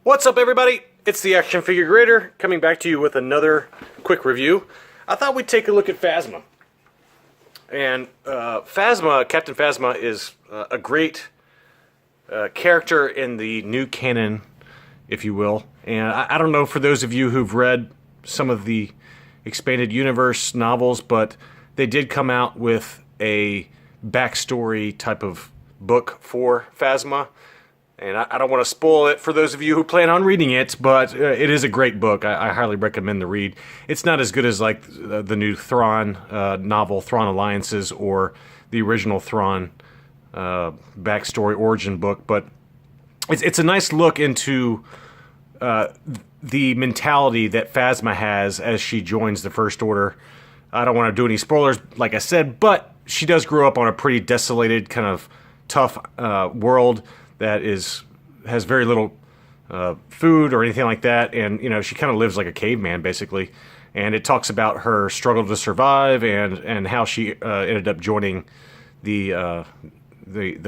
What's up, everybody? It's the Action Figure Grader coming back to you with another quick review. I thought we'd take a look at Phasma. And Phasma, Captain Phasma, is a great character in the new canon, if you will. And I don't know for those of you who've read some of the expanded universe novels, but they did come out with a backstory type of book for Phasma. And I don't want to spoil it for those of you who plan on reading it, but it is a great book. I highly recommend the read. It's not as good as like the new Thrawn novel, Thrawn Alliances, or the original Thrawn backstory origin book, but it's a nice look into the mentality that Phasma has as she joins the First Order. I don't want to do any spoilers, like I said, but she does grow up on a pretty desolated, kind of tough world that has very little food or anything like that, and you know, she kind of lives like a caveman basically. And it talks about her struggle to survive and how she ended up joining the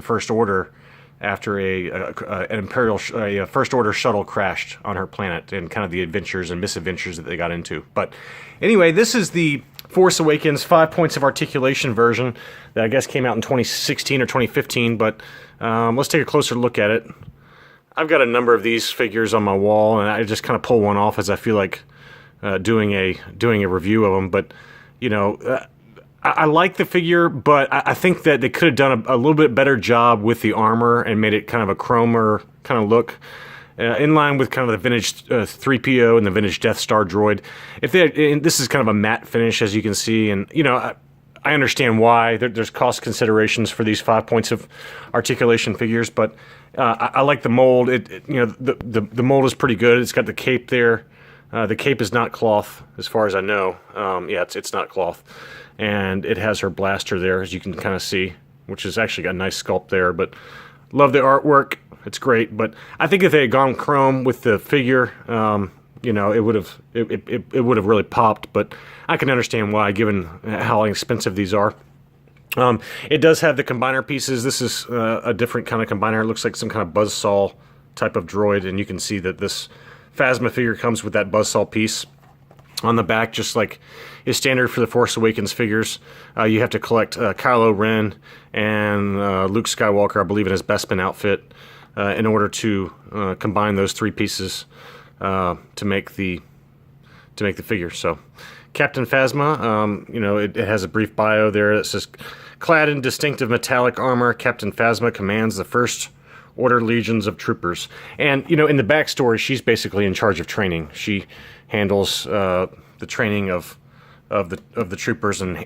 First Order after an Imperial First Order shuttle crashed on her planet, and kind of the adventures and misadventures that they got into. But anyway, this is the Force Awakens 5 points of articulation version that I guess came out in 2016 or 2015, but let's take a closer look at it. I've got a number of these figures on my wall, and I just kind of pull one off as I feel like doing a review of them. But you know, I like the figure, but I think that they could have done a little bit better job with the armor and made it kind of a chromer kind of look. In line with kind of the vintage 3PO and the vintage Death Star droid. This is kind of a matte finish, as you can see, and you know, I understand why. There's cost considerations for these 5 points of articulation figures, but I like the mold. You know, the mold is pretty good. It's got the cape there. The cape is not cloth, as far as I know. Yeah, it's not cloth, and it has her blaster there, as you can kind of see, which has actually got a nice sculpt there. But love the artwork. It's great, but I think if they had gone chrome with the figure, you know, it would have really popped. But I can understand why, given how expensive these are. It does have the combiner pieces. This is a different kind of combiner. It looks like some kind of buzzsaw type of droid, and you can see that this Phasma figure comes with that buzzsaw piece on the back, just like is standard for the Force Awakens figures. You have to collect Kylo Ren and Luke Skywalker, I believe, in his Bespin outfit. In order to combine those three pieces to make the figure. So, Captain Phasma, you know, it has a brief bio there that says, clad in distinctive metallic armor, Captain Phasma commands the First Order legions of troopers. And you know, in the backstory, she's basically in charge of training. She handles the training of the troopers and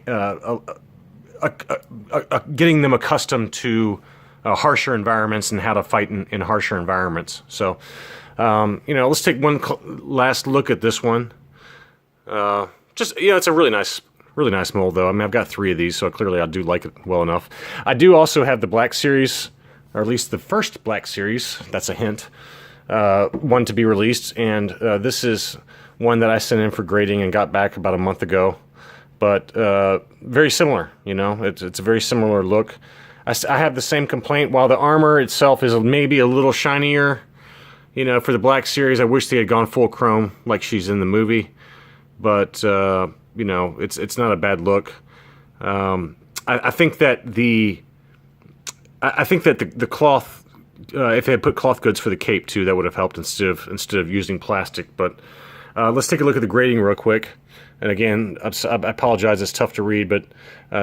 getting them accustomed to harsher environments and how to fight in harsher environments. So, you know, let's take one last look at this one. Just, you know, it's a really nice mold, though. I mean, I've got 3 of these, so clearly I do like it well enough. I do also have the Black Series, or at least the first Black Series. That's a hint. One to be released, and this is one that I sent in for grading and got back about a month ago. But very similar, you know. It's a very similar look. I have the same complaint. While the armor itself is maybe a little shinier, you know, for the Black Series, I wish they had gone full chrome like she's in the movie. But you know, it's not a bad look. I think that the cloth, if they had put cloth goods for the cape too, that would have helped instead of using plastic. But let's take a look at the grading real quick. And again, I apologize, it's tough to read, but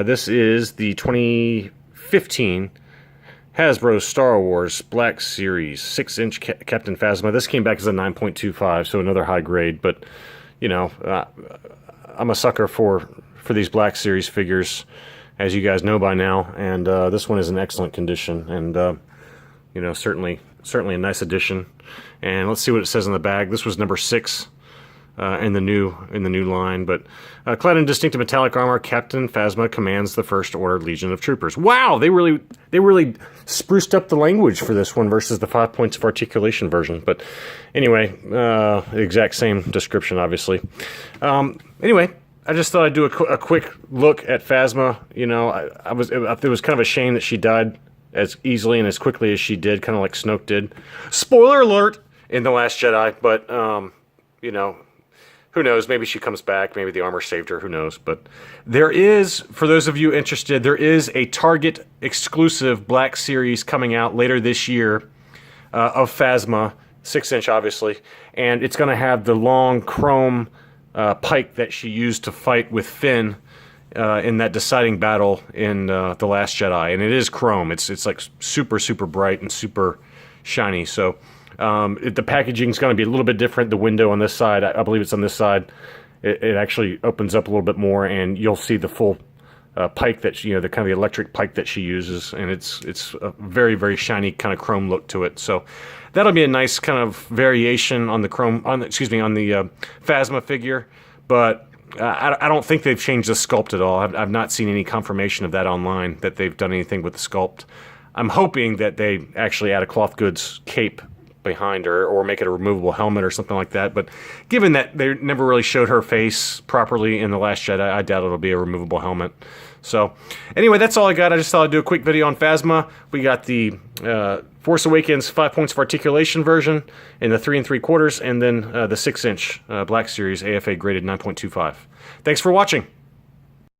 this is the 2015 Hasbro Star Wars Black Series 6-inch Captain Phasma. This came back as a 9.25, so another high grade. But you know, I'm a sucker for these Black Series figures, as you guys know by now. And this one is in excellent condition, and you know, certainly a nice addition. And let's see what it says on the bag. This was number 6. In the new line, but clad in distinctive metallic armor, Captain Phasma commands the First Order Legion of Troopers. Wow, they really spruced up the language for this one versus the 5 points of articulation version. But anyway, the exact same description, obviously. Anyway, I just thought I'd do a quick look at Phasma. You know, it was kind of a shame that she died as easily and as quickly as she did, kind of like Snoke did. Spoiler alert! in The Last Jedi, but, you know, who knows? Maybe she comes back. Maybe the armor saved her. Who knows? But there is, for those of you interested, there is a Target exclusive Black Series coming out later this year of Phasma, 6-inch obviously, and it's going to have the long chrome pike that she used to fight with Finn in that deciding battle in The Last Jedi, and it is chrome. It's like super, super bright and super shiny, so... the packaging is going to be a little bit different. The window on this side, I believe it's on this side, it actually opens up a little bit more, and you'll see the full pike that she, the kind of the electric pike that she uses, and it's a very, very shiny kind of chrome look to it. So that'll be a nice kind of variation on the the Phasma figure, but I don't think they've changed the sculpt at all. I've not seen any confirmation of that online that they've done anything with the sculpt. I'm hoping that they actually add a cloth goods cape behind her, or make it a removable helmet or something like that. But given that they never really showed her face properly in The Last Jedi, I doubt it'll be a removable helmet. So anyway, that's all I got. I just thought I'd do a quick video on Phasma. We got the Force Awakens 5 points of articulation version in the 3 3/4, and then the 6-inch Black Series AFA graded 9.25. Thanks for watching.